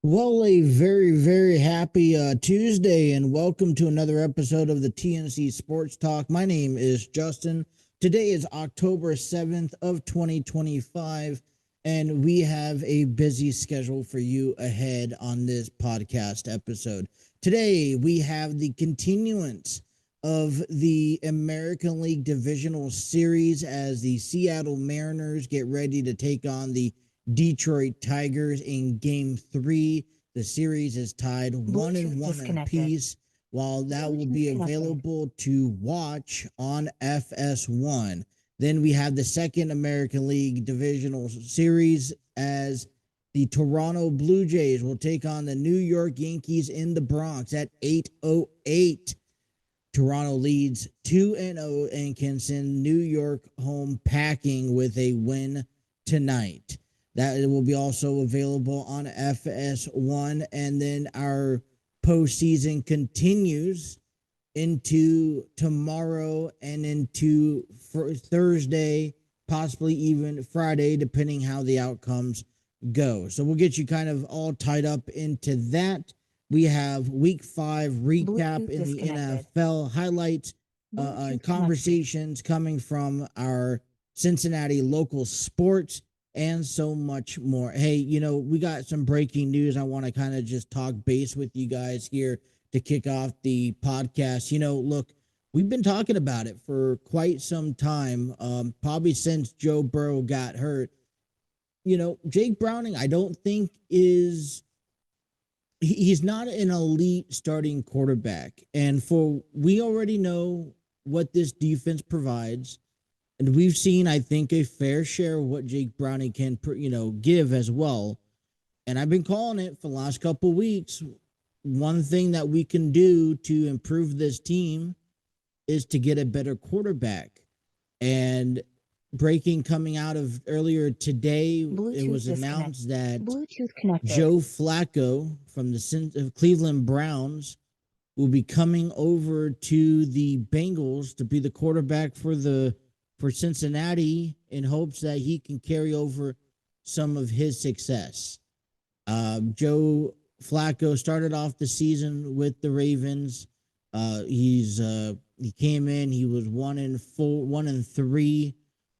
Well, a very, very happy Tuesday, and welcome to another episode of the TNC Sports Talk. My name is Justin. Today is October 7th of 2025, and we have a busy schedule for you ahead on this podcast episode. Today, we have the continuance of the American League Divisional Series as the Seattle Mariners get ready to take on the Detroit Tigers in game 3. The series is tied 1-1 apiece, while that will be available to watch on FS1. Then we have the second American League Divisional Series as the Toronto Blue Jays will take on the New York Yankees in the Bronx at 8:08. Toronto leads 2-0 and can send New York home packing with a win tonight. That will be also available on FS1. And then our postseason continues into tomorrow and into Thursday, possibly even Friday, depending how the outcomes go. So we'll get you kind of all tied up into that. We have week 5 recap in the NFL highlights, conversations coming from our Cincinnati local sports, and so much more. Hey, we got some breaking news. I want to kind of just talk base with you guys here to kick off the podcast. Look, we've been talking about it for quite some time, probably since Joe Burrow got hurt. Jake Browning, I don't think he's not an elite starting quarterback. And we already know what this defense provides. And we've seen, I think, a fair share of what Jake Browning can, give as well. And I've been calling it for the last couple of weeks. One thing that we can do to improve this team is to get a better quarterback. And coming out of earlier today, it was announced that Joe Flacco from the Cleveland Browns will be coming over to the Bengals to be the quarterback for Cincinnati in hopes that he can carry over some of his success. Joe Flacco started off the season with the Ravens. He came in. He was 1-3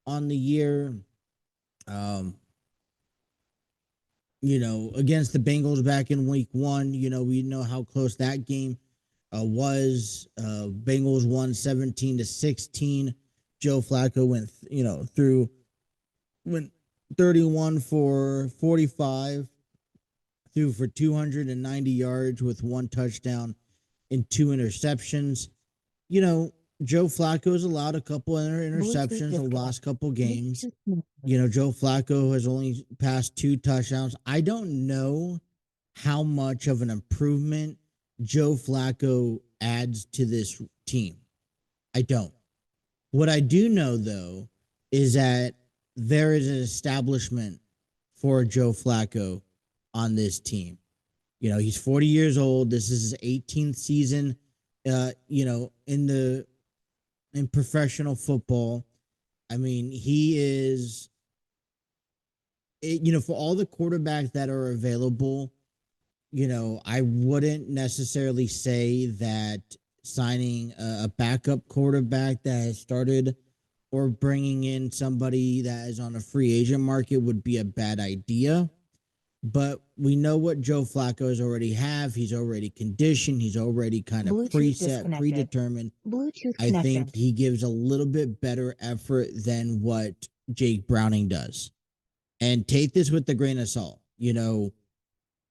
on the year. Against the Bengals back in week 1. We know how close that game was. Bengals won 17-16. Joe Flacco went 31 for 45, threw for 290 yards with 1 touchdown and 2 interceptions. Joe Flacco's allowed a couple of interceptions the last couple games. Joe Flacco has only passed 2 touchdowns. I don't know how much of an improvement Joe Flacco adds to this team. I don't. What I do know, though, is that there is an establishment for Joe Flacco on this team. He's 40 years old. This is his 18th season, in professional football. I mean, he is, for all the quarterbacks that are available, I wouldn't necessarily say that signing a backup quarterback that has started or bringing in somebody that is on a free agent market would be a bad idea. But we know what Joe Flacco has already have. He's already conditioned. He's already kind of predetermined. I think he gives a little bit better effort than what Jake Browning does. And take this with a grain of salt.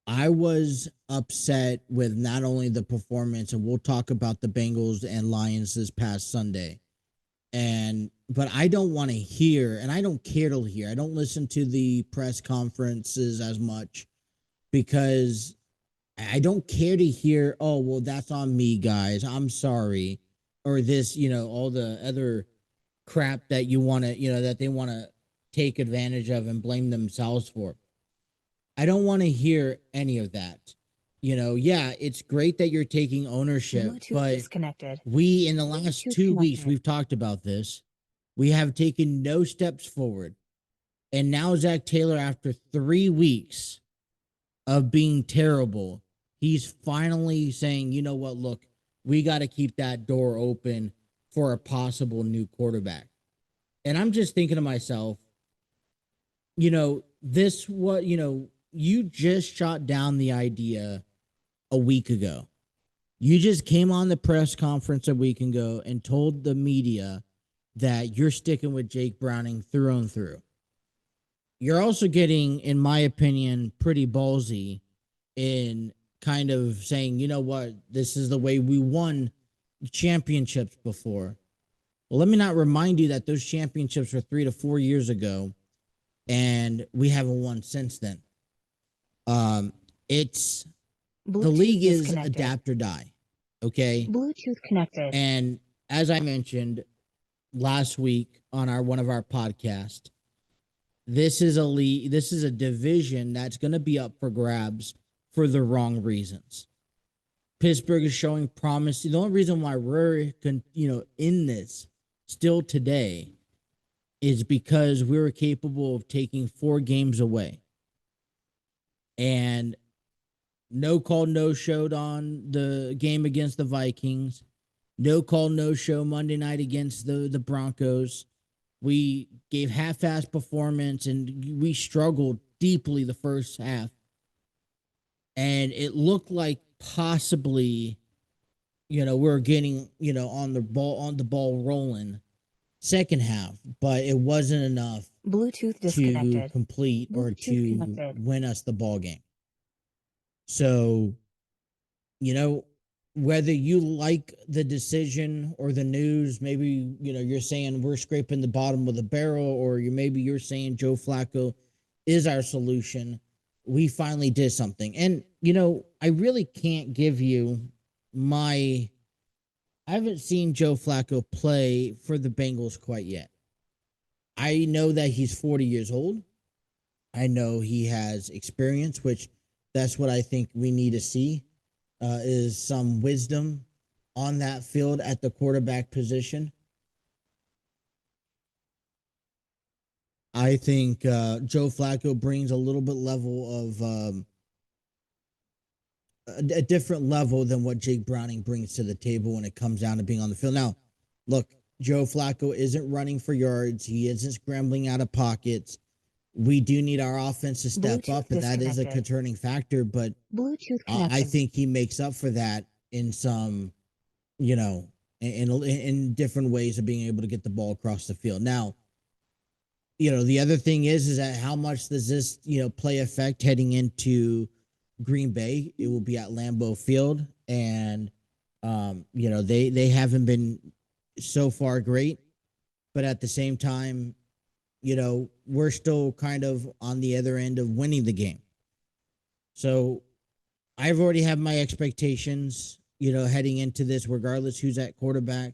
I was upset with not only the performance, and we'll talk about the Bengals and Lions this past Sunday. But I don't want to hear, and I don't care to hear. I don't listen to the press conferences as much because I don't care to hear, oh, well, that's on me, guys. I'm sorry. Or this, all the other crap that you want to, that they want to take advantage of and blame themselves for. I don't want to hear any of that. Yeah, it's great that you're taking ownership, but we, in the last 2 weeks, we've talked about this. We have taken no steps forward. And now Zach Taylor, after 3 weeks, of being terrible, he's finally saying, you know what, look, we got to keep that door open for a possible new quarterback. And I'm just thinking to myself, you just shot down the idea a week ago. You just came on the press conference a week ago and told the media that you're sticking with Jake Browning through and through. You're also getting, in my opinion, pretty ballsy in kind of saying, you know what, this is the way we won championships before. Well, let me not remind you that those championships were 3 to 4 years ago, and we haven't won since then. It's Bluetooth the league is disconnected. adapt or die. Okay. Bluetooth connected. And as I mentioned last week on one of our podcasts, this is a division that's going to be up for grabs for the wrong reasons. Pittsburgh is showing promise. The only reason why we're in this still today is because we were capable of taking 4 games away. And no call, no showed on the game against the Vikings. No call, no show Monday night against the Broncos. We gave half-assed performance, and we struggled deeply the first half. And it looked like possibly, we're getting, on the ball rolling second half, but it wasn't enough Bluetooth to disconnected. complete or Bluetooth to connected. win us the ball game. So, whether you like the decision or the news, maybe, you're saying we're scraping the bottom of the barrel, or you're saying Joe Flacco is our solution. We finally did something. And, I really can't give you I haven't seen Joe Flacco play for the Bengals quite yet. I know that he's 40 years old. I know he has experience, which that's what I think we need to see, is some wisdom on that field at the quarterback position. I think Joe Flacco brings a little bit level of a different level than what Jake Browning brings to the table when it comes down to being on the field. Now, look, Joe Flacco isn't running for yards. He isn't scrambling out of pockets. We do need our offense to step up, and that is a concerning factor. But I think he makes up for that in some, in different ways of being able to get the ball across the field. Now, the other thing is that how much does this, play effect heading into Green Bay? It will be at Lambeau Field, and they haven't been so far great, but at the same time, we're still kind of on the other end of winning the game. So I've already had my expectations, heading into this, regardless who's at quarterback,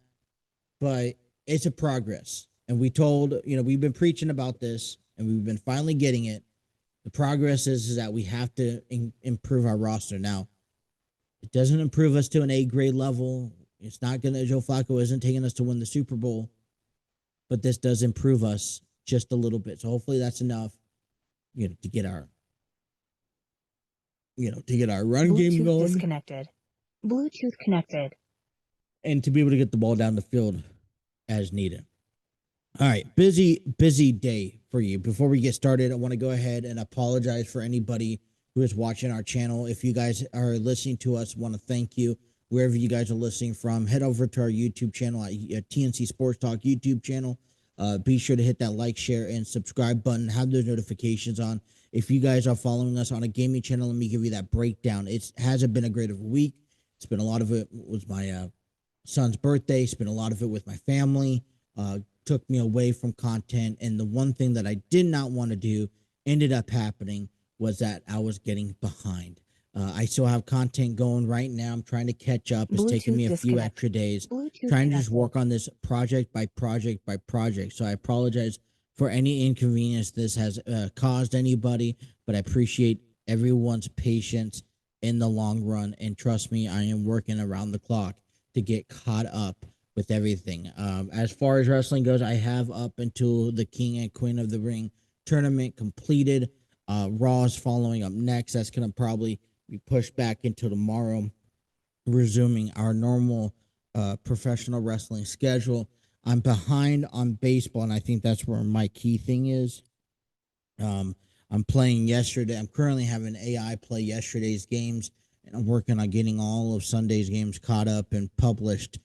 but it's a progress. And we've been preaching about this, and we've been finally getting it. The progress is that we have to improve our roster. Now, it doesn't improve us to an A-grade level. It's not going to, Joe Flacco isn't taking us to win the Super Bowl, but this does improve us just a little bit. So hopefully that's enough, to get our, run game going. Disconnected. Bluetooth connected. And to be able to get the ball down the field as needed. All right, busy day for you. Before we get started, I want to go ahead and apologize for anybody who is watching our channel. If you guys are listening to us, I want to thank you wherever you guys are listening from. Head over to our YouTube channel at TNC Sports Talk YouTube channel. Be sure to hit that like, share, and subscribe button. Have those notifications on. If you guys are following us on a gaming channel, let me give you that breakdown. It hasn't been a great of a week. It's been a lot of it was my son's birthday. It's been a lot of it with my family. Took me away from content. And the one thing that I did not want to do ended up happening was that I was getting behind. I still have content going right now. I'm trying to catch up. It's taking me a few extra days. Trying to just work on this project by project by project. So I apologize for any inconvenience this has caused anybody, but I appreciate everyone's patience in the long run. And trust me, I am working around the clock to get caught up with everything. As far as wrestling goes, I have up until the King and Queen of the Ring tournament completed. Raw is following up next. That's going to probably be pushed back into tomorrow, resuming our normal professional wrestling schedule. I'm behind on baseball, and I think that's where my key thing is. I'm playing yesterday. I'm currently having AI play yesterday's games, and I'm working on getting all of Sunday's games caught up and published.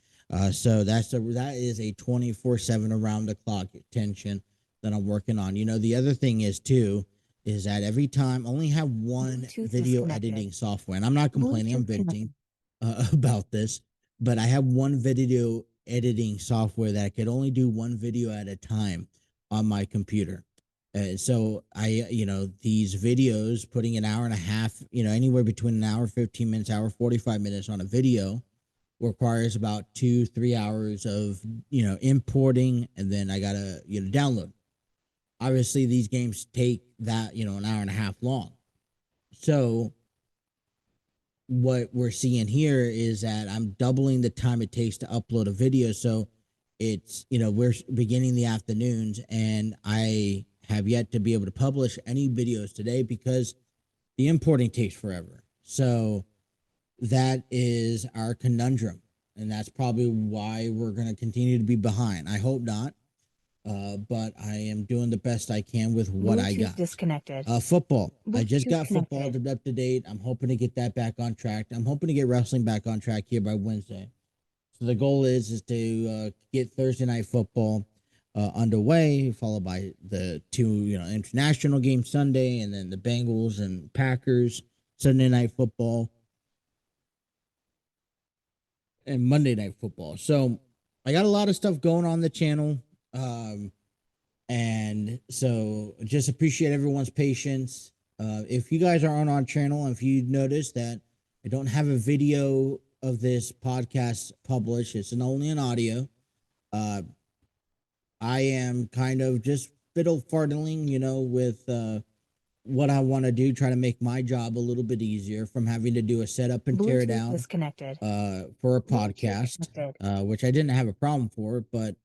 So that is a 24/7 around the clock attention that I'm working on. The other thing is too is that every time I only have one Bluetooth video disconnected. editing software, and I'm not complaining. I'm Bluetooth venting about this, but I have one video editing software that I could only do one video at a time on my computer. So these videos, putting an hour and a half, anywhere between an hour, 15 minutes, hour, 45 minutes on a video requires about 2-3 hours of, importing. And then I got to, download. Obviously these games take that, an hour and a half long. So what we're seeing here is that I'm doubling the time it takes to upload a video. So it's, we're beginning the afternoons, and I have yet to be able to publish any videos today because the importing takes forever. So that is our conundrum, and that's probably why we're going to continue to be behind. I hope not, but I am doing the best I can with what I got. Disconnected. Football. I just Bluetooth got football connected. up to date. I'm hoping to get that back on track. I'm hoping to get wrestling back on track here by Wednesday. So the goal is to get Thursday night football underway, followed by the two international games Sunday, and then the Bengals and Packers Sunday night football, and Monday night football. So I got a lot of stuff going on the channel, and so just appreciate everyone's patience. If you guys are on our channel, and if you notice that I don't have a video of this podcast published, it's only an audio. I am kind of just fiddle fartling, with what I want to do, try to make my job a little bit easier from having to do a setup and tear down disconnected. For a podcast, which I didn't have a problem for, but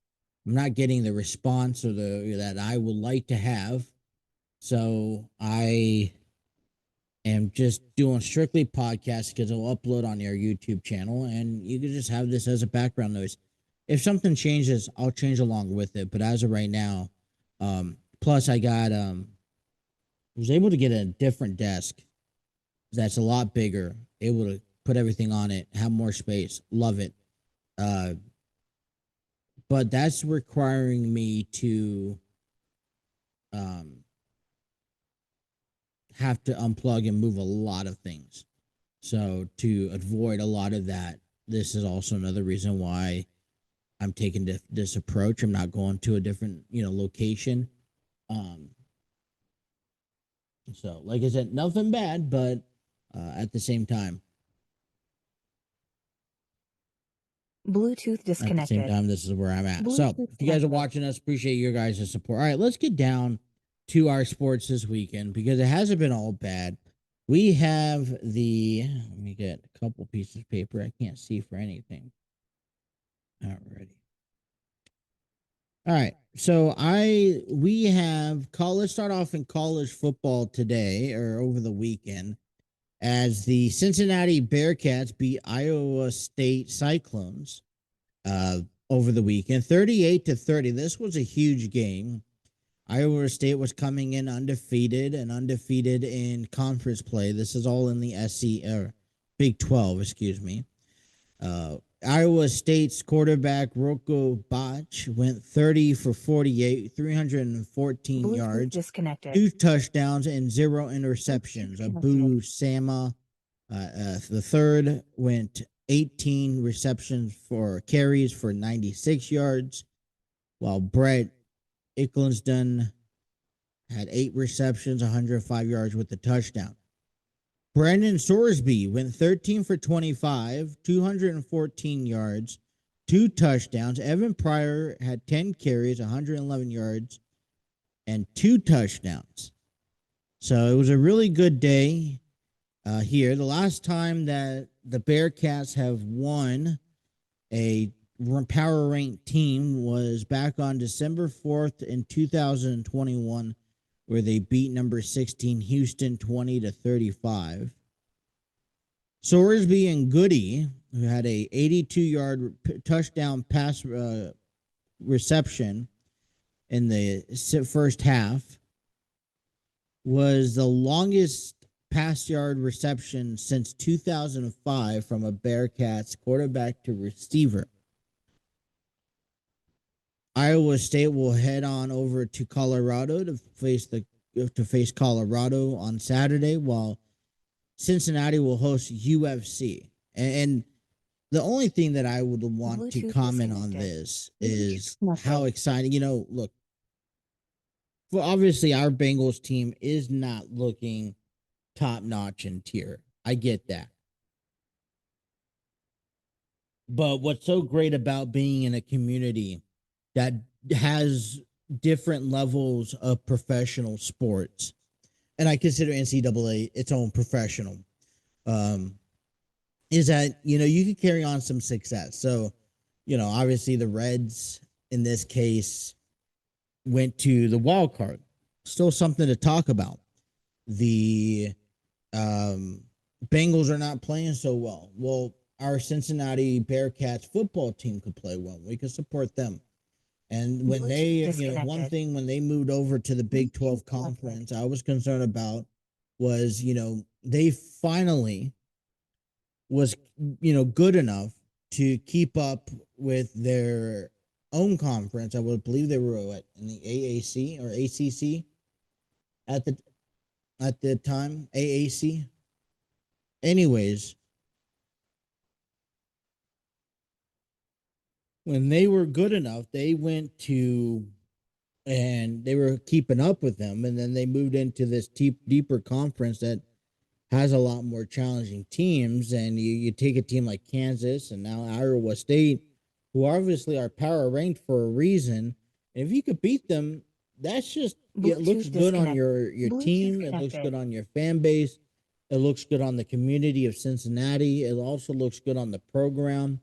I'm not getting the response or that I would like to have. So I am just doing strictly podcasts because I'll upload on your YouTube channel, and you can just have this as a background noise. If something changes, I'll change along with it. But as of right now, plus I got was able to get a different desk that's a lot bigger, able to put everything on it, have more space. Love it. But that's requiring me to have to unplug and move a lot of things. So to avoid a lot of that, this is also another reason why I'm taking this approach. I'm not going to a different, location. So like I said, nothing bad, but at the same time, Bluetooth disconnected. At the same time, this is where I'm at. Bluetooth so if you guys are watching us, appreciate your guys' support. All right, let's get down to our sports this weekend because it hasn't been all bad. We have let me get a couple pieces of paper. I can't see for anything. Alrighty. All right. So we have let's start off in college football today or over the weekend as the Cincinnati Bearcats beat Iowa State Cyclones over the weekend, 38-30. This was a huge game. Iowa State was coming in undefeated in conference play. This is all in the Big 12, excuse me. Iowa State's quarterback Rocco Bach went 30 for 48, 314 Bluetooth yards, disconnected. 2 touchdowns, and 0 interceptions. Abu Sama, the third, went 18 receptions for carries for 96 yards, while Brett Eccleston had 8 receptions, 105 yards with the touchdown. Brandon Sorsby went 13 for 25, 214 yards, 2 touchdowns. Evan Pryor had 10 carries, 111 yards, and 2 touchdowns. So it was a really good day here. The last time that the Bearcats have won a power ranked team was back on December 4th in 2021 where they beat number 16 Houston 20-35. Sorsby and Goody, who had a 82-yard touchdown pass reception in the first half, was the longest pass yard reception since 2005 from a Bearcats quarterback to receiver. Iowa State will head on over to Colorado to face Colorado on Saturday, while Cincinnati will host UFC. And the only thing that I would want to comment on this is how exciting. Look, well, obviously our Bengals team is not looking top notch in tier. I get that. But what's so great about being in a community that has different levels of professional sports, and I consider NCAA its own professional, is that, you can carry on some success. So, obviously the Reds in this case went to the wild card. Still something to talk about. The Bengals are not playing so well. Well, our Cincinnati Bearcats football team could play well. We could support them. And when they, one thing when they moved over to the Big 12 conference, I was concerned about was, they finally was, good enough to keep up with their own conference. I would believe they were in the AAC or ACC at the time, AAC. Anyways, when they were good enough, they went to, and they were keeping up with them, and then they moved into this deeper conference that has a lot more challenging teams. And you take a team like Kansas and now Iowa State, who obviously are power ranked for a reason. And if you could beat them, that's just, it looks good on your team. It looks good on your fan base. It looks good on the community of Cincinnati. It also looks good on the program.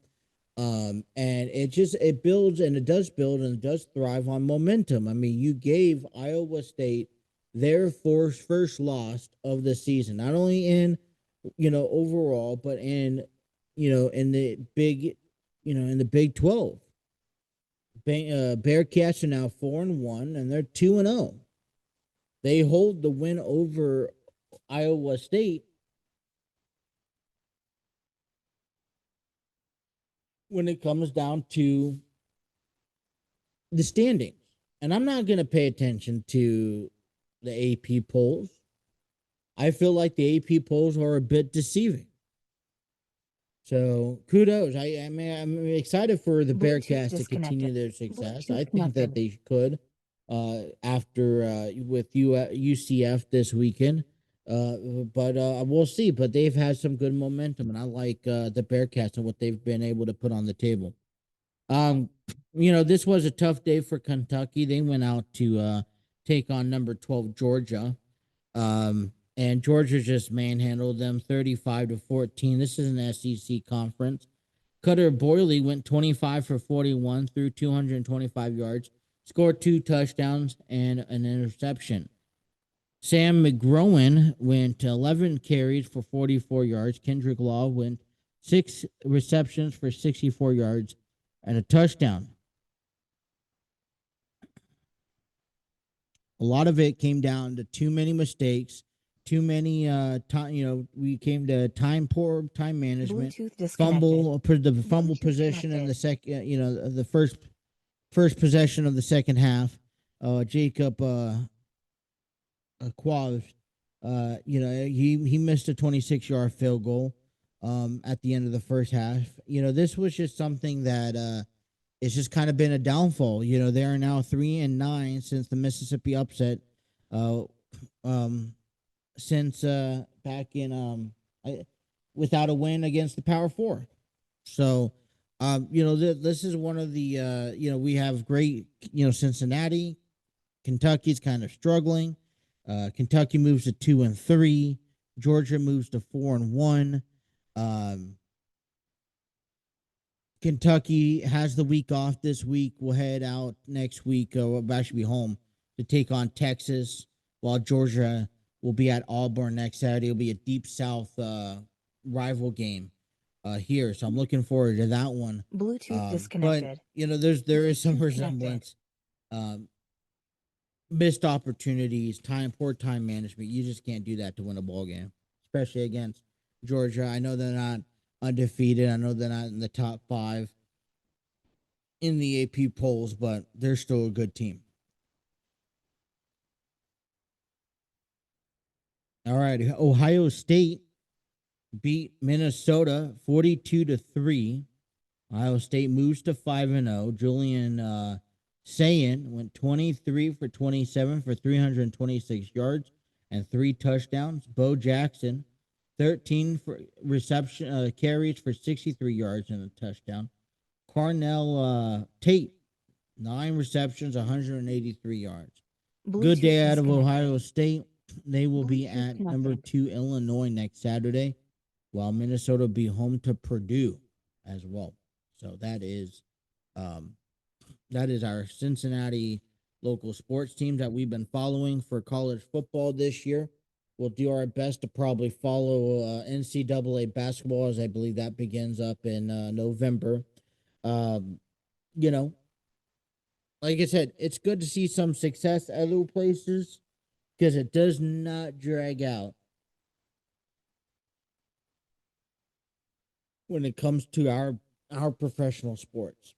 And it builds, and it does build, and it does thrive on momentum. I mean, you gave Iowa State their first loss of the season, not only in, overall, but in, in the big, in the Big 12. Bearcats are now 4-1, and they're 2-0. They hold the win over Iowa State when it comes down to the standings. And I'm not going to pay attention to the AP polls. I feel like the AP polls are a bit deceiving. So kudos. I'm excited for the Bearcats to continue their success. I think that they could after with UCF this weekend. But we'll see. But they've had some good momentum, and I like the Bearcats and what they've been able to put on the table. This was a tough day for Kentucky. They went out to take on number 12 Georgia. And Georgia just manhandled them 35-14. This is an SEC conference. Cutter Boyle went 25 for 41 through 225 yards, scored 2 touchdowns and an interception. Sam McGrowan went 11 carries for 44 yards. Kendrick Law went 6 receptions for 64 yards and a touchdown. A lot of it came down to too many mistakes, too many time. We came to poor time management, fumble position in the second. The first possession of the second half. Jacob Quav, he missed a 26-yard field goal at the end of the first half. This was just something that it's just kind of been a downfall. They are now 3-9 since the Mississippi upset. Since back in without a win against the Power Four. So, this is one of the we have great Cincinnati, Kentucky's kind of struggling. Kentucky moves to 2-3. Georgia moves to 4-1. Kentucky has the week off this week. We'll head out next week. We'll actually be home to take on Texas. while Georgia will be at Auburn next Saturday. It'll be a deep South rival game here, so I'm looking forward to that one. Bluetooth But disconnected. there is some Bluetooth connected. resemblance. Um, Missed opportunities, poor time management. You just can't do that to win a ball game, especially against Georgia. I know they're not undefeated. I know they're not in the top 5 in the AP polls, but they're still a good team. All right, Ohio State beat Minnesota 42-3. Ohio State moves to 5-0. Julian Sayin went 23 for 27 for 326 yards and 3 touchdowns. Bo Jackson 13 for reception carries for 63 yards and a touchdown. Carnell Tate 9 receptions, 183 yards. Bluetooth Good day out of disconnected. Ohio State. They will be Bluetooth at number 2 Illinois next Saturday, while Minnesota will be home to Purdue as well. So that is our Cincinnati local sports team that we've been following for college football this year. We'll do our best to probably follow NCAA basketball, as I believe that begins up in November. You know, like I said, it's good to see some success at other places because it does not drag out when it comes to our professional sports.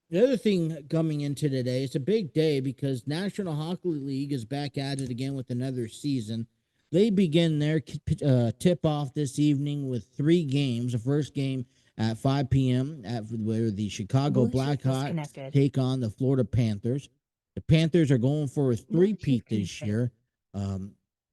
The other thing coming into today, it's a big day because National Hockey League is back at it again with another season. They begin their tip-off this evening with 3 games. The first game at 5 p.m. Where the Chicago Blackhawks take on the Florida Panthers. The Panthers are going for a 3-peat this year.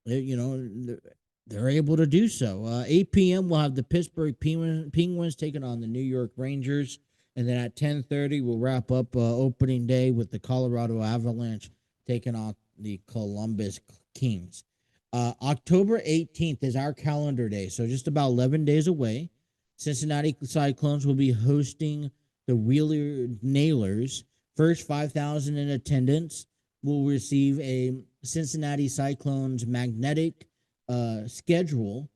They're able to do so. 8 p.m. we'll have the Pittsburgh Penguins taking on the New York Rangers. And then at 10:30, we'll wrap up opening day with the Colorado Avalanche taking on the Columbus Kings. October 18th is our calendar day, so just about 11 days away. Cincinnati Cyclones will be hosting the Wheeler Nailers. First 5,000 in attendance will receive a Cincinnati Cyclones magnetic schedule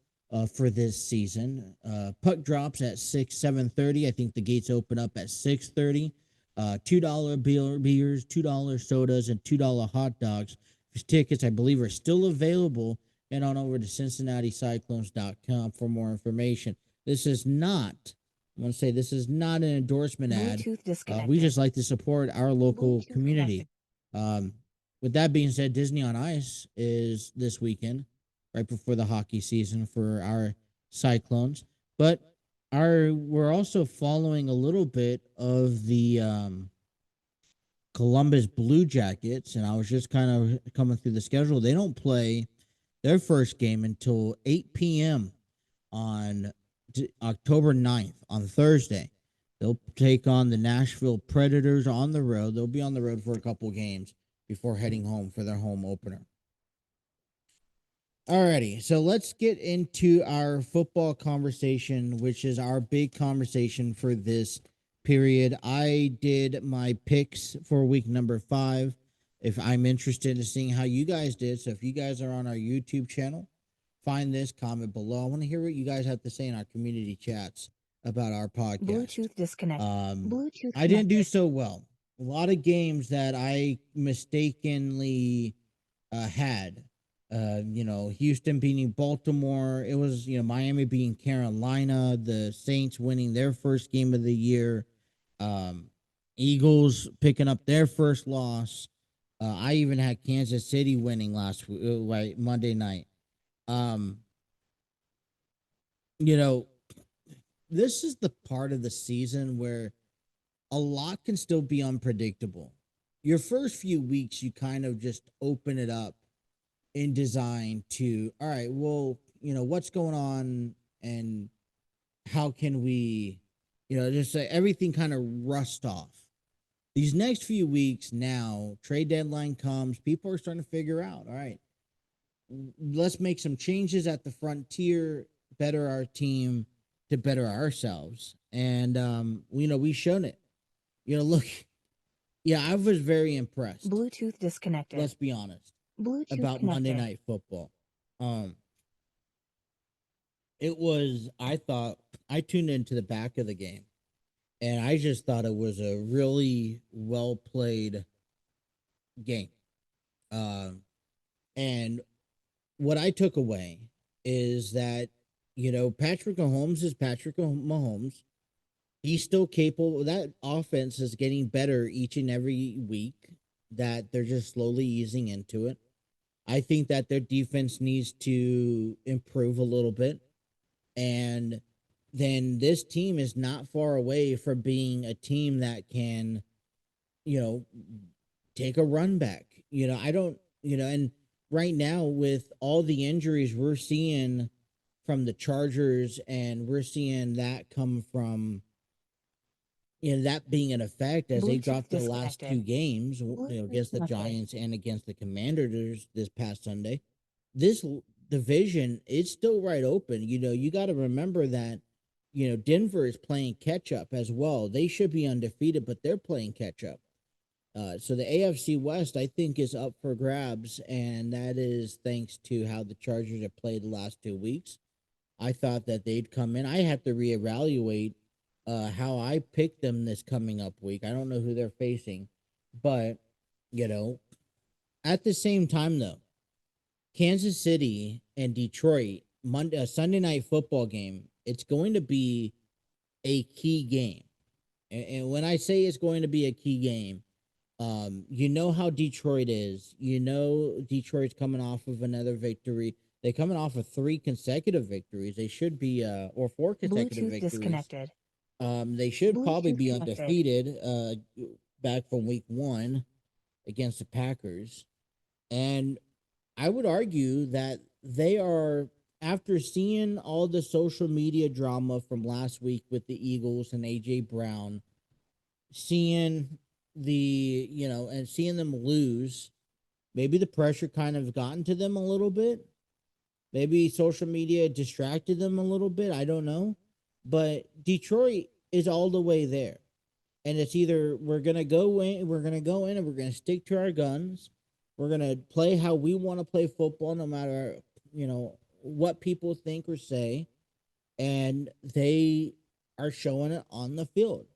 for this season. Puck drops at 7:30. I think the gates open up at 6:30. $2 beers, $2 sodas, and $2 hot dogs. Tickets, I believe, are still available. Head on over to CincinnatiCyclones.com for more information. This is not, I want to say, this is not an endorsement ad. We just like to support our local community. With that being said, Disney on Ice is this weekend, right before the hockey season for our Cyclones. But we're also following a little bit of the Columbus Blue Jackets, and I was just kind of coming through the schedule. They don't play their first game until 8 p.m. on October 9th, on Thursday. They'll take on the Nashville Predators on the road. They'll be on the road for a couple games before heading home for their home opener. Alrighty, so let's get into our football conversation, which is our big conversation for this period. I did my picks for week number 5. If I'm interested in seeing how you guys did, so if you guys are on our YouTube channel, find this, comment below. I want to hear what you guys have to say in our community chats about our podcast. Bluetooth disconnected. Bluetooth I didn't do so well. A lot of games that I mistakenly had. Houston beating Baltimore. It was, Miami beating Carolina, the Saints winning their first game of the year. Eagles picking up their first loss. I even had Kansas City winning last week, Monday night. This is the part of the season where a lot can still be unpredictable. Your first few weeks, you kind of just open it up in design to, all right, well, what's going on and how can we, just everything kind of rust off. These next few weeks now, trade deadline comes, people are starting to figure out, all right, let's make some changes at the frontier, better our team to better ourselves. And, we've shown it. Look, I was very impressed. Bluetooth disconnected. Let's be honest. Bluetooth about Monday connected. Night Football. Um, I tuned into the back of the game, and I just thought it was a really well played game. Um, and what I took away is that Patrick Mahomes is Patrick Mahomes. He's still capable. That offense is getting better each and every week. That they're just slowly easing into it. I think that their defense needs to improve a little bit, and then this team is not far away from being a team that can, you know, take a run back. I don't, and right now with all the injuries we're seeing from the Chargers, and we're seeing that come from that being an effect as they Bluetooth dropped the last two disconnected. games, Bluetooth against the connected. Giants and against the Commanders this past Sunday. This division is still right open. You got to remember that, Denver is playing catch up as well. They should be undefeated, but they're playing catch up. So the AFC West, I think, is up for grabs, and that is thanks to how the Chargers have played the last 2 weeks. I thought that they'd come in. I have to reevaluate how I picked them this coming up week. I don't know who they're facing, but you know, at the same time though, Kansas City and Detroit Sunday night football game. It's going to be a key game, and when I say it's going to be a key game, you know how Detroit is. Detroit's coming off of another victory. They're coming off of 3 consecutive victories. They should be or 4 consecutive Bluetooth victories. disconnected. They should probably Bluetooth be connected. undefeated back from week 1 against the Packers. And I would argue that they are, after seeing all the social media drama from last week with the Eagles and AJ Brown, seeing and seeing them lose, maybe the pressure kind of gotten to them a little bit. Maybe social media distracted them a little bit. I don't know. But Detroit is all the way there. And it's either we're gonna go in and we're gonna stick to our guns. We're gonna play how we want to play football, no matter what people think or say. And they are showing it on the field.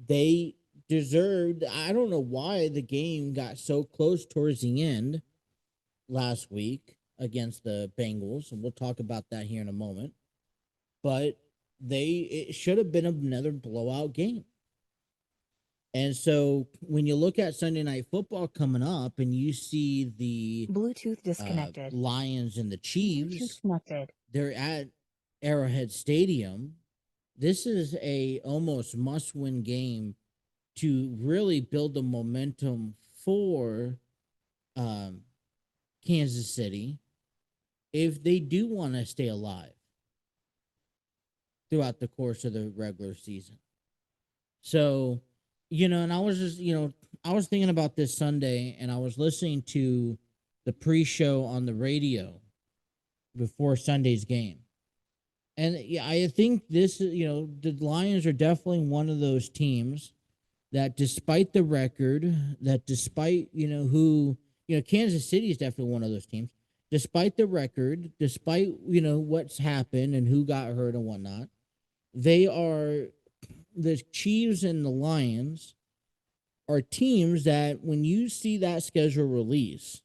They deserved. I don't know why the game got so close towards the end last week against the Bengals, and we'll talk about that here in a moment. But it should have been another blowout game. And so when you look at Sunday Night Football coming up, and you see the Bluetooth disconnected. Lions and the Bluetooth Chiefs, connected. they're at Arrowhead Stadium. This is a almost must-win game to really build the momentum for um, Kansas City if they do want to stay alive throughout the course of the regular season. So, and I was just, I was thinking about this Sunday, and I was listening to the pre-show on the radio before Sunday's game. And yeah, I think this, the Lions are definitely one of those teams that, despite the record, that despite, Kansas City is definitely one of those teams. Despite the record, despite, what's happened and who got hurt and whatnot, they are, the Chiefs and the Lions are teams that, when you see that schedule release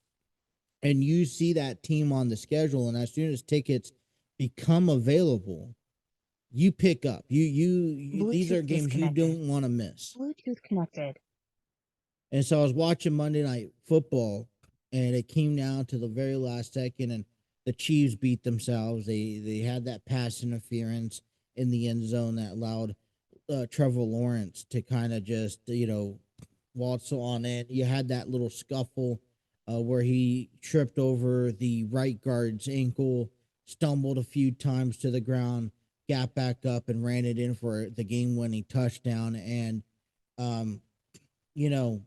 and you see that team on the schedule, and as soon as tickets become available, you pick up. These are Bluetooth games you disconnected. don't want to miss. Bluetooth connected. And so I was watching Monday Night Football, and it came down to the very last second, and the Chiefs beat themselves. They had that pass interference in the end zone that allowed Trevor Lawrence to kind of just waltz on it. You had that little scuffle where he tripped over the right guard's ankle, stumbled a few times to the ground, got back up, and ran it in for the game-winning touchdown. And um, you know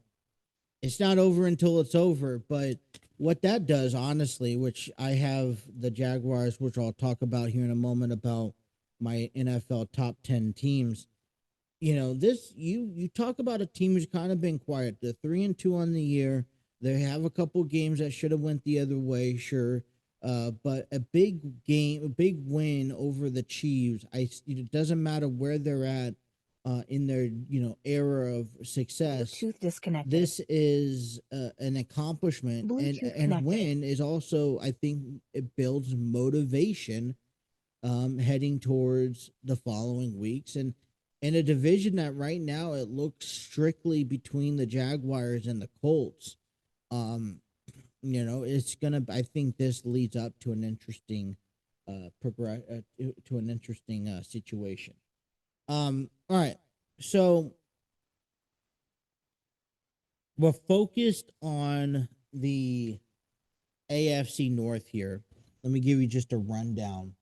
it's not over until it's over. But what that does, honestly, which I have the Jaguars, which I'll talk about here in a moment, about my NFL top 10 teams. This, you talk about a team who's kind of been quiet. They're 3-2 on the year. They have a couple games that should have went the other way, sure. But a big game, a big win over the Chiefs. It doesn't matter where they're at in their era of success. Bluetooth disconnected. This is an accomplishment, Bluetooth and connected. win is also, I think, it builds motivation heading towards the following weeks, and in a division that right now it looks strictly between the Jaguars and the Colts. It's gonna. I think this leads up to an interesting progress to an interesting situation. All right, so we're focused on the AFC North here. Let me give you just a rundown.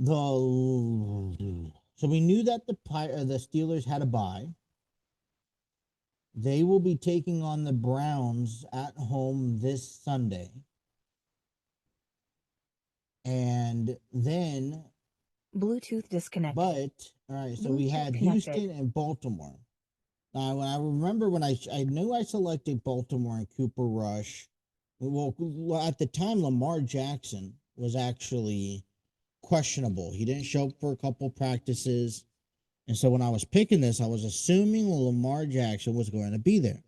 So we knew that the Steelers had a bye. They will be taking on the Browns at home this Sunday. And then Bluetooth disconnected. But all right, so we Bluetooth had connected. Houston and Baltimore. Now, I remember when I knew I selected Baltimore and Cooper Rush. Well, at the time, Lamar Jackson was actually questionable. He didn't show up for a couple practices. And so when I was picking this, I was assuming Lamar Jackson was going to be there.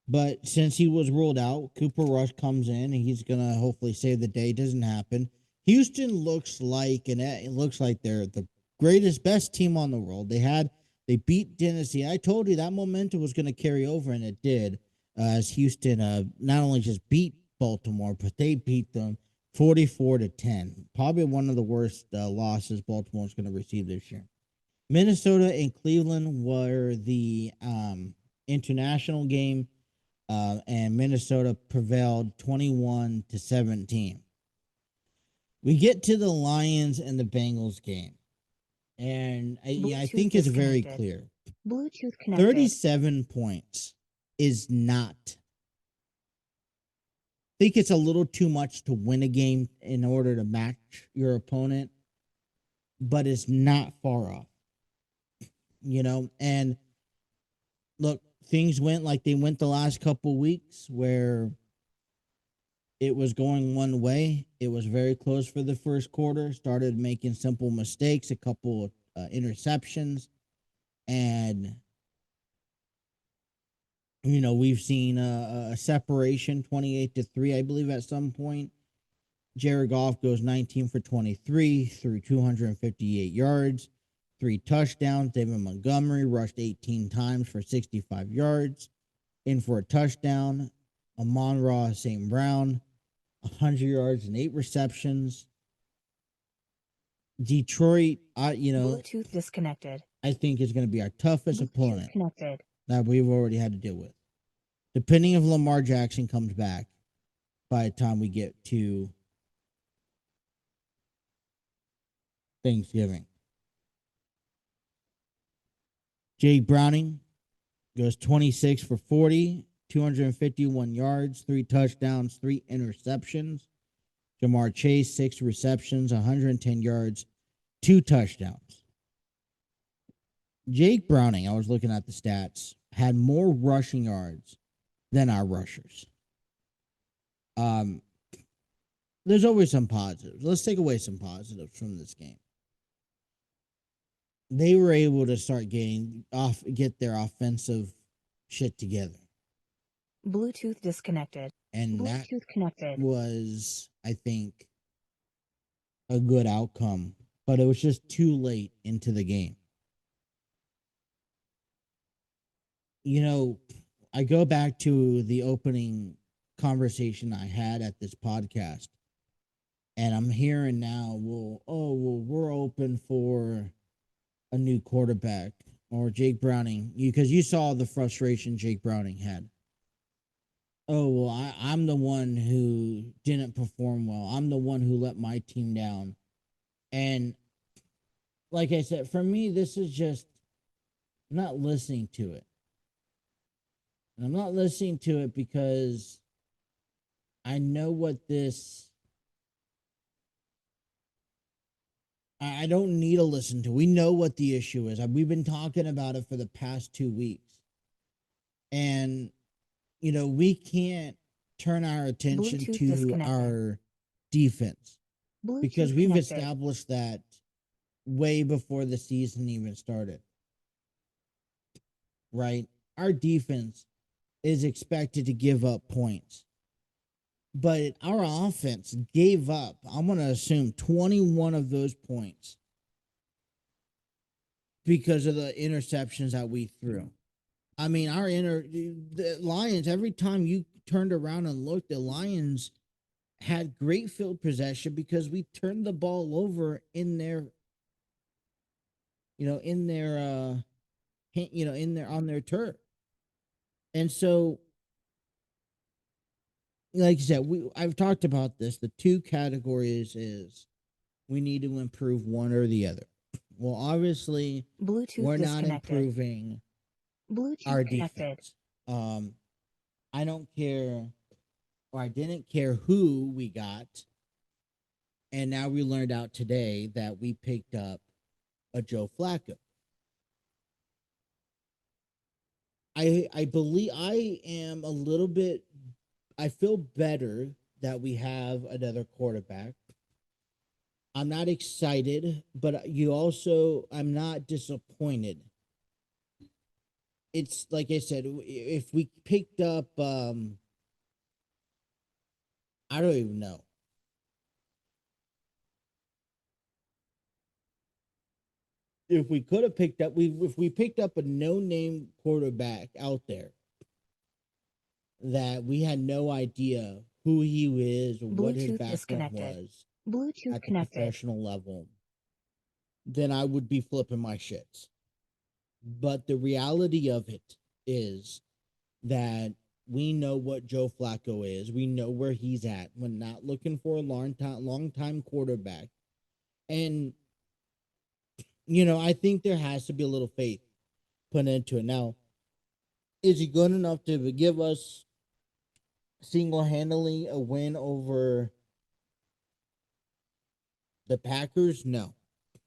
But since he was ruled out, Cooper Rush comes in and he's going to hopefully save the day. It doesn't happen. Houston looks like, and it looks like they're the greatest, best team on the world. They beat Tennessee. I told you that momentum was going to carry over, and it did. As Houston not only just beat Baltimore, but they beat them 44-10. Probably one of the worst losses Baltimore is going to receive this year. Minnesota and Cleveland were the international game, and Minnesota prevailed 21-17. We get to the Lions and the Bengals game, and I think it's very clear. Bluetooth connected. 37 points is not. I think it's a little too much to win a game in order to match your opponent, but it's not far off. And look, things went like they went the last couple weeks where it was going one way. It was very close for the first quarter, started making simple mistakes, a couple of interceptions, and we've seen a separation 28-3, I believe, at some point. Jared Goff goes 19 for 23 through 258 yards, 3 touchdowns. David Montgomery rushed 18 times for 65 yards, in for a touchdown. Amon-Ra St. Brown, 100 yards and 8 receptions. Detroit, Bluetooth disconnected. I think is going to be our toughest opponent connected. that we've already had to deal with. Depending if Lamar Jackson comes back by the time we get to Thanksgiving. Jake Browning goes 26 for 40, 251 yards, 3 touchdowns, 3 interceptions. Jamar Chase, 6 receptions, 110 yards, 2 touchdowns. Jake Browning, I was looking at the stats, had more rushing yards than our rushers. There's always some positives. Let's take away some positives from this game. They were able to get their offensive shit together. Bluetooth disconnected. And Bluetooth connected. Was, I think, a good outcome, but it was just too late into the game. I go back to the opening conversation I had at this podcast, and I'm hearing now, we're open for a new quarterback or Jake Browning, because you saw the frustration Jake Browning had. Oh, well, I'm the one who didn't perform well. I'm the one who let my team down. And like I said, for me, this is just, I'm not listening to it. And I'm not listening to it because I know what this, I don't need to listen to. We know what the issue is. We've been talking about it for the past 2 weeks. And we can't turn our attention Bluetooth to disconnected. our defense because Bluetooth we've connected. established that way before the season even started, right? Our defense is expected to give up points, but our offense gave up, I'm going to assume, 21 of those points because of the interceptions that we threw. I mean, the Lions, every time you turned around and looked, the Lions had great field possession because we turned the ball over in their, in their, on their turf. And so, like I said, I've talked about this. The two categories is we need to improve one or the other. Well, obviously, Bluetooth we're not disconnected. improving Bluetooth our connected. defense. I don't care, or I didn't care who we got, and now we learned out today that we picked up a Joe Flacco. I believe I am a little bit. I feel better that we have another quarterback. I'm not excited, but I'm not disappointed. It's like I said, if we picked up, I don't even know. If we could have picked up, if we picked up a no-name quarterback out there that we had no idea who he is or what his Bluetooth background disconnected. was Bluetooth at the connected. professional level, then I would be flipping my shits. But the reality of it is that we know what Joe Flacco is. We know where he's at. We're not looking for a long time quarterback. And I think there has to be a little faith put into it. Now, is he good enough to give us single-handedly a win over the Packers? No,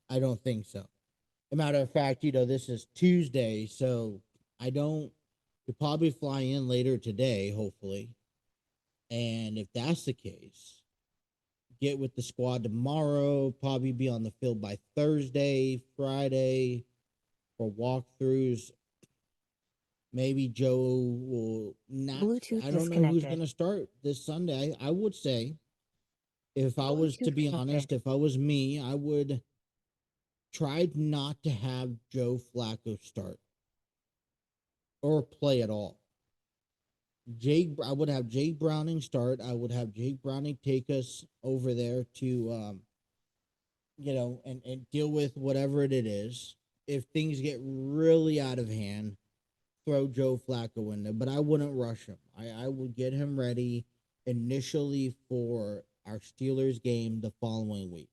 I don't think so. As a matter of fact, this is Tuesday, so I don't. You'll probably fly in later today, hopefully. And if that's the case, get with the squad tomorrow, probably be on the field by Thursday, Friday for walkthroughs. Maybe Joe will not. Bluetooth I don't know who's disconnected. going to start this Sunday. I would say, if I was to Bluetooth be connected. honest, if I was me, I would try not to have Joe Flacco start or play at all. I would have Jake Browning start. I would have Jake Browning take us over there to, and deal with whatever it is. If things get really out of hand, throw Joe Flacco in there, but I wouldn't rush him. I would get him ready initially for our Steelers game the following week.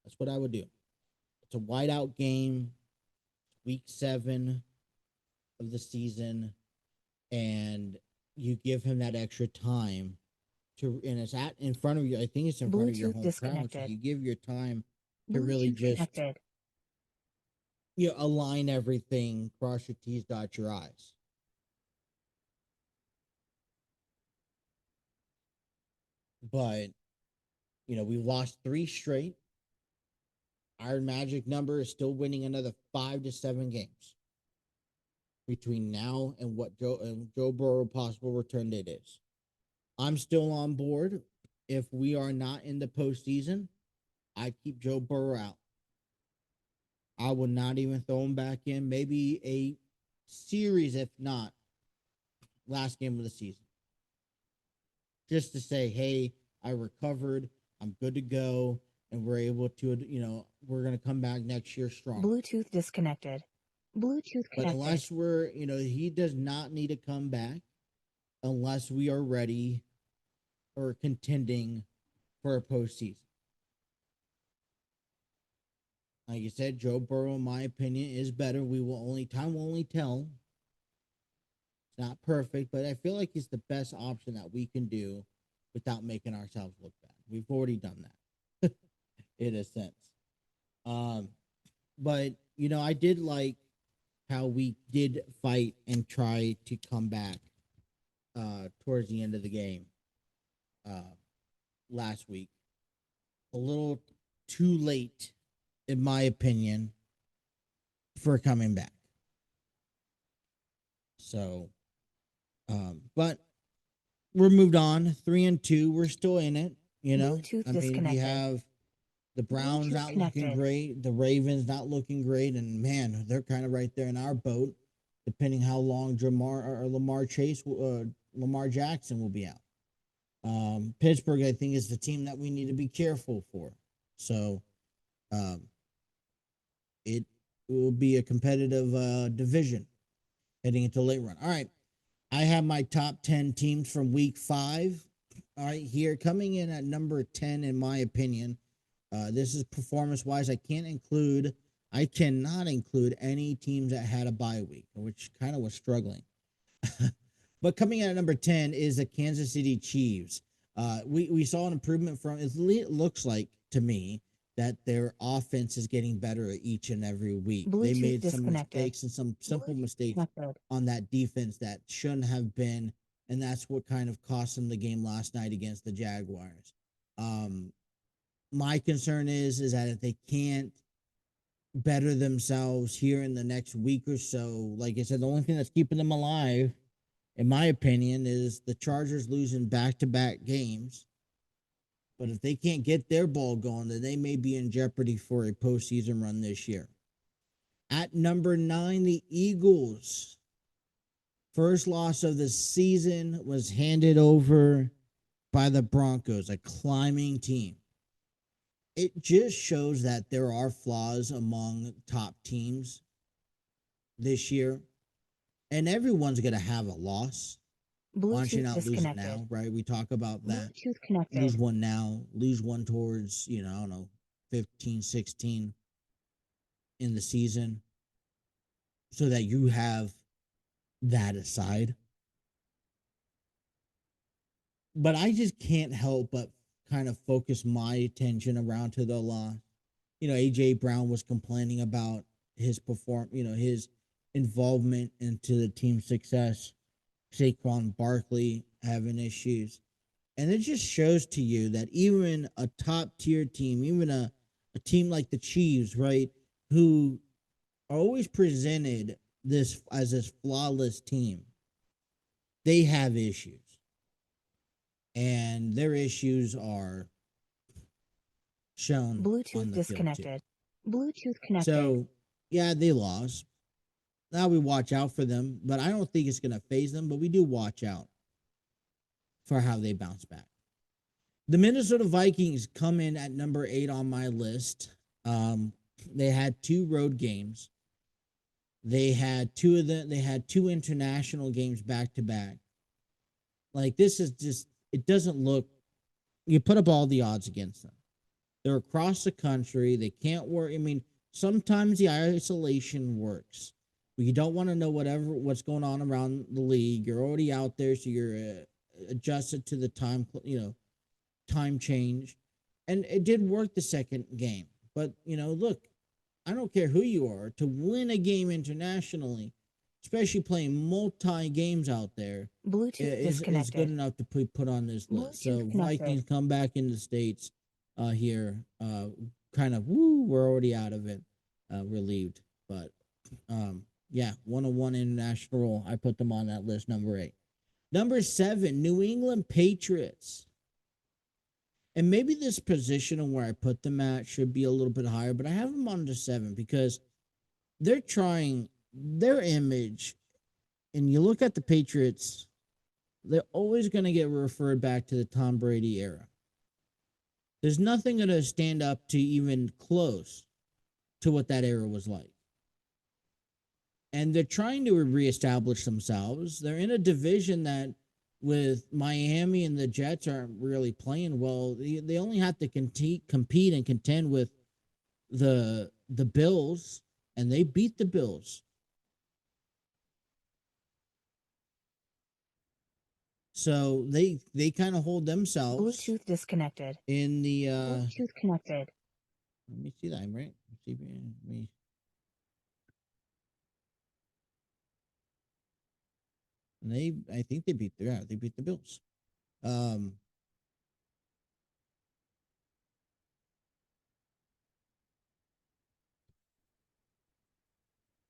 That's what I would do. It's a whiteout game, week 7 of the season, and you give him that extra time and it's in front of you. I think it's in front of your Bluetooth home crowd, so disconnected. you give your time to really Bluetooth just connected. Align everything, cross your T's, dot your I's. But we've lost 3 straight. Our magic number is still winning another 5 to 7 games between now and what Joe Burrow possible return date is. I'm still on board. If we are not in the postseason, I keep Joe Burrow out. I would not even throw him back in. Maybe a series, if not last game of the season, just to say, hey, I recovered. I'm good to go. And we're able to, we're going to come back next year strong. Bluetooth disconnected. Bluetooth But connected. unless he does not need to come back unless we are ready or contending for a postseason. Like you said, Joe Burrow, in my opinion, is better. Time will only tell. It's not perfect, but I feel like he's the best option that we can do without making ourselves look bad. We've already done that in a sense. But I did like how we did fight and try to come back towards the end of the game uh, last week. A little too late, in my opinion, for coming back. So, but we're moved on. 3-2. We're still in it. You know, Bluetooth I mean, we disconnected. have the Browns Bluetooth not looking connected. great, the Ravens not looking great, and man, they're kind of right there in our boat, depending how long Lamar Jackson will be out. Pittsburgh, I think, is the team that we need to be careful for. So, um, it will be a competitive division heading into the late run. All right, I have my top 10 teams from week 5. All right, here coming in at number 10, in my opinion. This is performance wise. I cannot include any teams that had a bye week, which kind of was struggling. But coming in at number 10 is the Kansas City Chiefs. We saw an improvement from it looks like to me that their offense is getting better each and every week. They Bluetooth made some disconnected. mistakes and some simple Bluetooth mistakes connected. on that defense that shouldn't have been, and that's what kind of cost them the game last night against the Jaguars. My concern is that if they can't better themselves here in the next week or so, like I said, the only thing that's keeping them alive, in my opinion, is the Chargers losing back-to-back games. But if they can't get their ball going, then they may be in jeopardy for a postseason run this year. At number 9, the Eagles. First loss of the season was handed over by the Broncos, a climbing team. It just shows that there are flaws among top teams this year, and everyone's going to have a loss. Launching Bluetooth out, losing disconnected. now, right? We talk about that. Bluetooth connected. Lose one now, lose one towards, I don't know, 15, 16 in the season, so that you have that aside. But I just can't help but kind of focus my attention around to the loss. AJ Brown was complaining about his his involvement into the team's success. Saquon Barkley having issues. And it just shows to you that even a top tier team, even a team like the Chiefs, right, who are always presented this as this flawless team, they have issues. And their issues are shown on Bluetooth the field too. disconnected. Bluetooth connected. So, yeah, they lost. Now we watch out for them, but I don't think it's going to phase them, but we do watch out for how they bounce back. The Minnesota Vikings come in at number 8 on my list. They had 2 road games. They had 2 of them. They had 2 international games back to back. Like, this is just, it doesn't look, you put up all the odds against them. They're across the country. They can't work. I mean, sometimes the isolation works. But you don't want to know what's going on around the league. You're already out there, so you're adjusted to the time change. And it did work the second game. But, look, I don't care who you are, to win a game internationally, especially playing multi games out there, Bluetooth is disconnected. good enough to put on this list. So Bluetooth connected. Vikings come back into the States here, kind of, we're already out of it, relieved. But, yeah, 101 international. I put them on that list, number 8. Number 7, New England Patriots. And maybe this position on where I put them at should be a little bit higher, but I have them on to 7 because they're trying their image. And you look at the Patriots, they're always going to get referred back to the Tom Brady era. There's nothing going to stand up to even close to what that era was like. And they're trying to reestablish themselves. They're in a division that, with Miami and the Jets, aren't really playing well. They only have to compete and contend with the Bills, and they beat the Bills. So they kind of hold themselves Bluetooth disconnected. in the Bluetooth connected. let me see that, right? And I think they beat the Bills. Um,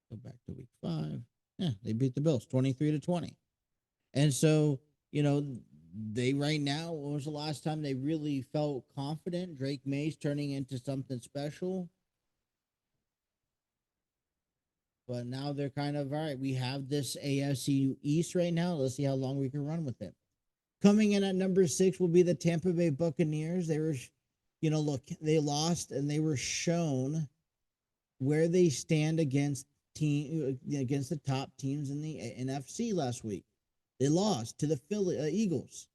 Go back to week 5. Yeah, they beat the Bills 23-20. And so, they right now, when was the last time they really felt confident? Drake May's turning into something special. But now they're kind of, all right, we have this AFC East right now. Let's see how long we can run with it. Coming in at number 6 will be the Tampa Bay Buccaneers. They were, look, they lost and they were shown where they stand against the top teams in the NFC last week. They lost to the Eagles.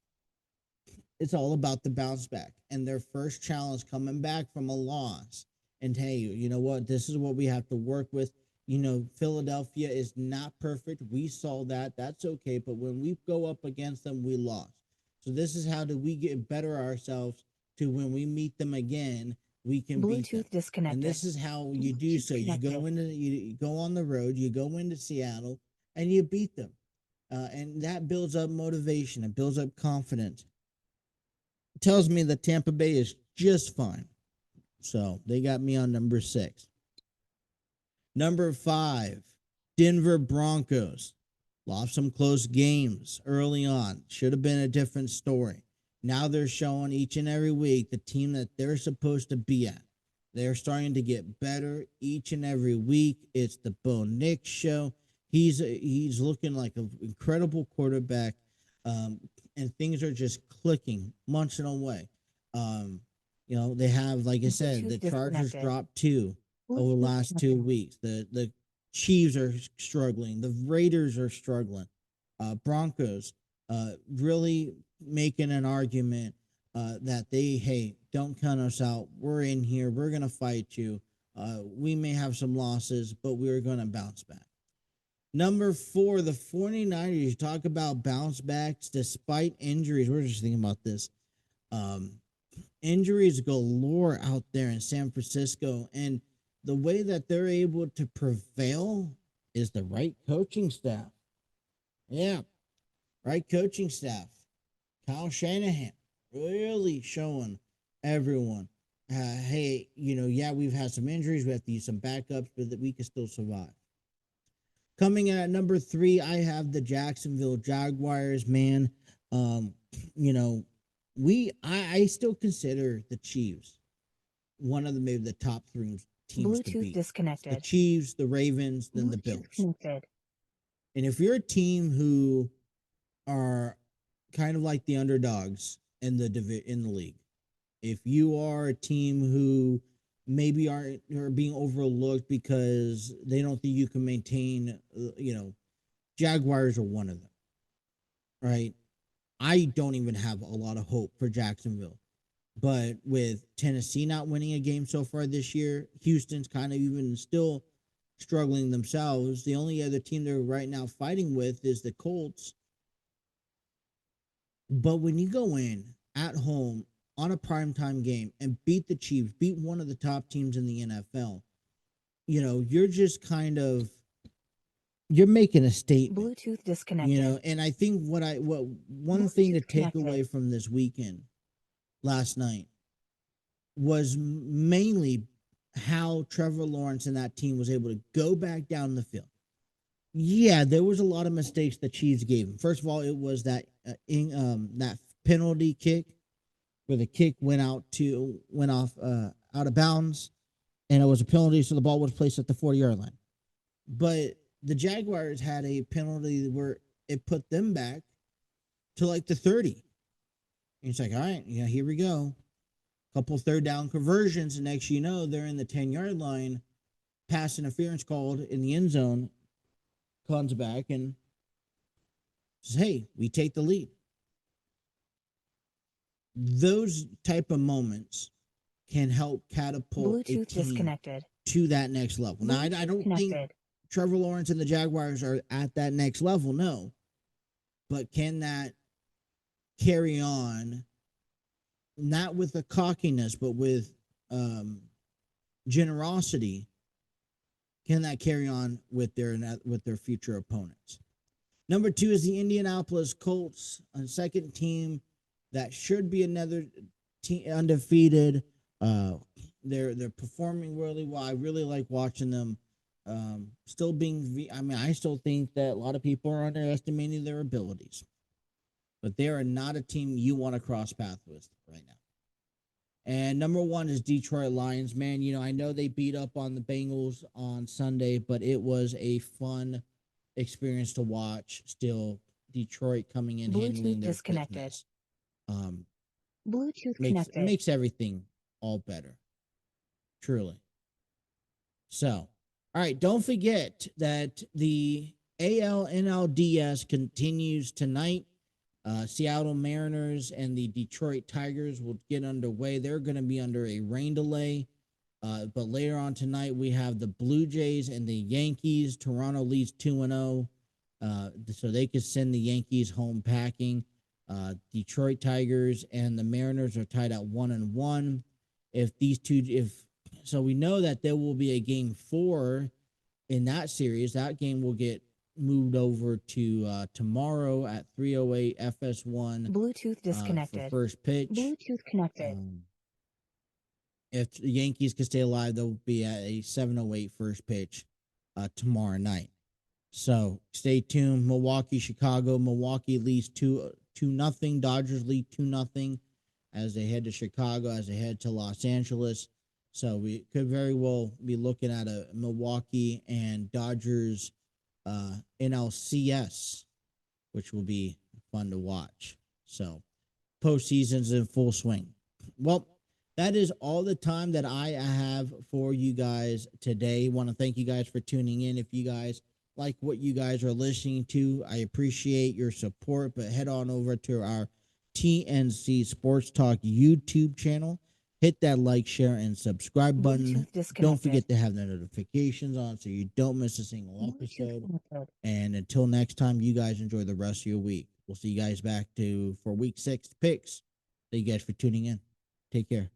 It's all about the bounce back and their first challenge coming back from a loss. And hey, you know what? This is what we have to work with. Philadelphia is not perfect. We saw that. That's okay. But when we go up against them, we lost. So this is how do we get better ourselves to when we meet them again, we can beat them. Bluetooth disconnected. And this is how you do so. You go on the road, you go into Seattle, and you beat them. And that builds up motivation. It builds up confidence. It tells me that Tampa Bay is just fine. So they got me on number 6. Number 5, Denver Broncos. Lost some close games early on. Should have been a different story. Now they're showing each and every week the team that they're supposed to be at. They're starting to get better each and every week. It's the Bo Nix show. He's looking like an incredible quarterback, and things are just clicking, munching away. They have, like I said, the Chargers dropped 2 over the last 2 weeks. The Chiefs are struggling. The Raiders are struggling. Broncos really making an argument that hey, don't count us out. We're in here. We're going to fight you. We may have some losses, but we're going to bounce back. Number 4, the 49ers. You talk about bounce backs despite injuries. We're just thinking about this. Injuries galore out there in San Francisco. And the way that they're able to prevail is the right coaching staff. Yeah, right coaching staff. Kyle Shanahan really showing everyone, hey, we've had some injuries. We have to use some backups, but that we can still survive. Coming in at number 3, I have the Jacksonville Jaguars. Man, I still consider the Chiefs one of maybe the top 3 teams to beat. Disconnected. The Chiefs, the Ravens, then the Bills. Connected. And if you're a team who are kind of like the underdogs in the league, if you are a team who maybe are being overlooked because they don't think you can maintain, Jaguars are one of them, right? I don't even have a lot of hope for Jacksonville. But with Tennessee not winning a game so far this year, Houston's kind of even still struggling themselves. The only other team they're right now fighting with is the Colts. But when you go in at home on a primetime game and beat the Chiefs, beat one of the top teams in the NFL, you're just you're making a statement. Bluetooth disconnected. And I think one thing to take away from this weekend last night was mainly how Trevor Lawrence and that team was able to go back down the field. Yeah, there was a lot of mistakes the Chiefs gave him. First of all, it was that penalty kick where the kick went off out of bounds, and it was a penalty, so the ball was placed at the 40-yard line. But the Jaguars had a penalty where it put them back to like the 30. And it's like, all right, here we go. Couple third down conversions, and next you know, they're in the 10-yard line. Pass interference called in the end zone. Comes back and says, hey, we take the lead. Those type of moments can help catapult Bluetooth a team disconnected. To that next level. Now, I don't think Trevor Lawrence and the Jaguars are at that next level, no. But can that carry on, not with the cockiness, but with generosity? Can that carry on with their future opponents? Number 2 is the Indianapolis Colts, a second team that should be another team undefeated. They're performing really well. I really like watching them. Still being, I still think that a lot of people are underestimating their abilities, but they are not a team you want to cross paths with right now. And number 1 is Detroit Lions. Man, I know they beat up on the Bengals on Sunday, but it was a fun experience to watch. Still, Detroit coming in handling Bluetooth their disconnected. business. Bluetooth Makes connected. everything all better. Truly. So, all right, don't forget that the ALNLDS continues tonight. Seattle Mariners and the Detroit Tigers will get underway. They're going to be under a rain delay. But later on tonight, we have the Blue Jays and the Yankees. Toronto leads 2-0. So they could send the Yankees home packing. Detroit Tigers and the Mariners are tied at 1-1. So we know that there will be a game 4 in that series. That game will get moved over to tomorrow at 3:08 FS1. Bluetooth disconnected. For first pitch. Bluetooth connected. If the Yankees can stay alive, they'll be at a 7:08 first pitch tomorrow night. So stay tuned. Milwaukee, Chicago. Milwaukee leads 2-0. Dodgers lead 2-0 as they head to Chicago, as they head to Los Angeles. So we could very well be looking at a Milwaukee and Dodgers NLCS, which will be fun to watch. So postseason's in full swing. Well, that is all the time that I have for you guys today. Want to thank you guys for tuning in. If you guys like what you guys are listening to, I appreciate your support, but head on over to our TNC Sports Talk YouTube channel. Hit that like, share, and subscribe button. Don't forget to have the notifications on so you don't miss a single episode. And until next time, you guys enjoy the rest of your week. We'll see you guys back for week 6 picks. Thank you guys for tuning in. Take care.